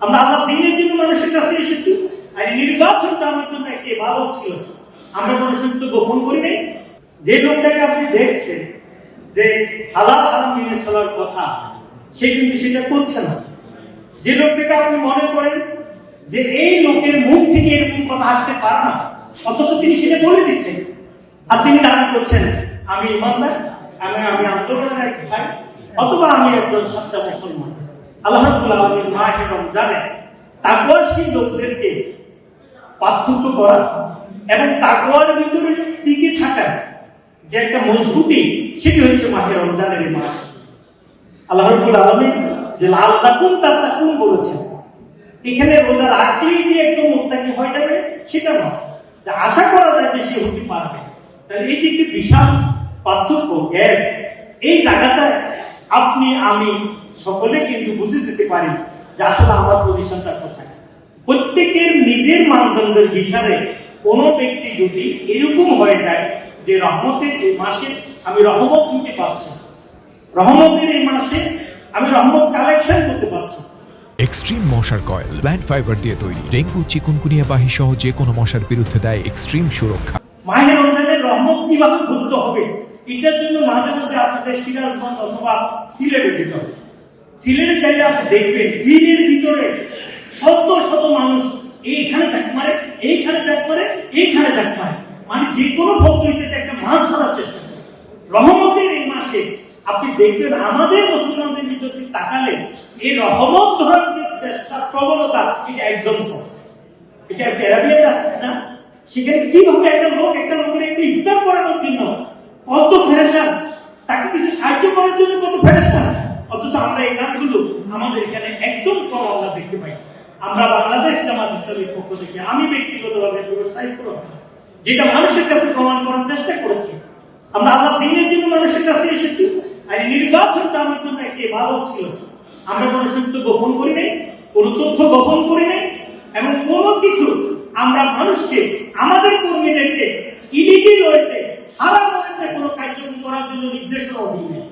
আমরা আল্লাহ দিনের জন্য মানুষের কাছে এসেছি, আর নির্বাচনটা আমার জন্য একটা ইবাদত ছিল। আমরা কোনো সত্য গোপন করি নাই। যে লোকটাকে আপনি দেখছেন যে হালাল হারাম মেনে চলার কথা, সে কিন্তু সেটা করছে না। যে লোকটাকে আপনি মনে করেন যে এই লোকের মুখ থেকে এরকম কথা আসতে পারে না, অথচ তিনি সেটা বলে দিচ্ছেন, আর তিনি দাবি করছেন আমি ইমানদার, আমি আন্দোলনের এক ভাই, অথবা আমি একজন সচ্চা মুসলমান। আল্লাহ রাব্বুল আলামিন মাহে রমজানে তাকওয়াশীল লোকদেরকে পার্থক্য করা এবং তাকওয়ার ভিতরে টিকে থাকার যে একটা মজবুতি, সেটি হচ্ছে মাহে রমজানের এই মাস। আল্লাহ রাব্বুল আলামিন যে লাআল্লাকুম তাত্তাকুন বলেছেন, এখানে রোজা রাখলেই যে একদম মুত্তাকি হয়ে যাবে সেটা নয়, যে আশা করা যায় যে সে হতে পারবে। তাহলে এই যে একটি বিশাল পার্থক্য, গ্যাস, এই জায়গাটা আপনি আমি সকলে কিন্তু বুঝে যেতে পারি যে আসলে আমার পজিশনটা কোথায়। প্রত্যেকের নিজের মানদণ্ডের বিচারে কোন ব্যক্তি যদি এরকম হয়ে যায় যে রহমতের এই মাসে আমি রহমত নিতে পারছি, রহমতের এই মাসে আমি রহমত কালেকশন করতে পারছি। এক্সট্রিম মশার কয়েল প্ল্যান্ট ফাইবার দিয়ে তৈরি, ডেঙ্গু চিকুনগুনিয়া বাহি সহ যে কোনো মশার বিরুদ্ধে দেয় এক্সট্রিম সুরক্ষা। মাহে রমজানের রহমত কিভাবে ঘটতে হবে, এটার জন্য মাঝে মধ্যে আপনাদের সিরাজগঞ্জ অথবা সিলেটে যেতে হবে। সিলেটে গেলে আপনি দেখবেন দিনের ভিতরে শত শত মানুষ এইখানে জাক মারে, এইখানে জাক মারে, এইখানে জাক মারে, মানে যে কোনো পদ্ধতিতে একটা মাছ ধরার চেষ্টা করে। রহমতের এই মাসে আপনি দেখবেন আমাদের মুসলমানদের ভিতরে তাকালে এই রহমত ধরার যে চেষ্টা, প্রবণতা, এটা একদম কম। এটা একটা অ্যারাবিয়ান রাস্তা না, সেখানে কিভাবে একটা লোকের একটু ইফতার করানোর জন্য কত ফেরেশান, তাকে কিছু সাহায্য করার জন্য কত ফেরেশান, অথচ আমরা এই কাজগুলো আমাদের এখানে একদম কম আমরা দেখতে পাই। আমরা বাংলাদেশ জামাত ইসলামীর পক্ষ থেকে আমি ব্যক্তিগতভাবে যেটা মানুষের কাছে প্রমাণ করার চেষ্টা করেছি, আমরা আল্লাহ দিনের জন্য মানুষের কাছে এসেছি, আর নির্বাচনটা আমার জন্য একটা ইবাদত ছিল। আমরা কোনো সত্য গোপন করি নাই, কোনো তথ্য গোপন করি নাই, এবং কোনো কিছু আমরা মানুষকে, আমাদের কর্মীদেরকে ইলিগেল ওয়েতে, হারাম ওয়েতে কোনো কার্যক্রম করার জন্য নির্দেশনাও দিই নাই।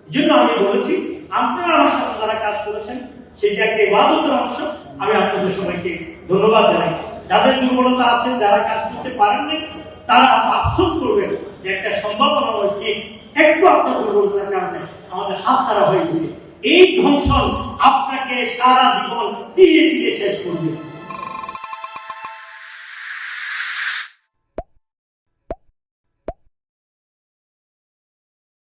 এই জন্য আমি বলেছি, আপনারা আমার সাথে যারা কাজ করেছেন সেটা একটা ইবাদতের অংশ। আমি আপনাদের সবাইকে ধন্যবাদ জানাই। যাদের দুর্বলতা আছে, যারা কাজ করতে পারেননি, তারা আফসোস করবেন যে একটা সম্ভাবনা হয়েছে, একটু আপনার দুর্বলতার কারণে আমাদের হাতছাড়া হয়ে গেছে। এই ধ্বংসন আপনাকে সারা জীবন ধীরে ধীরে শেষ করবে।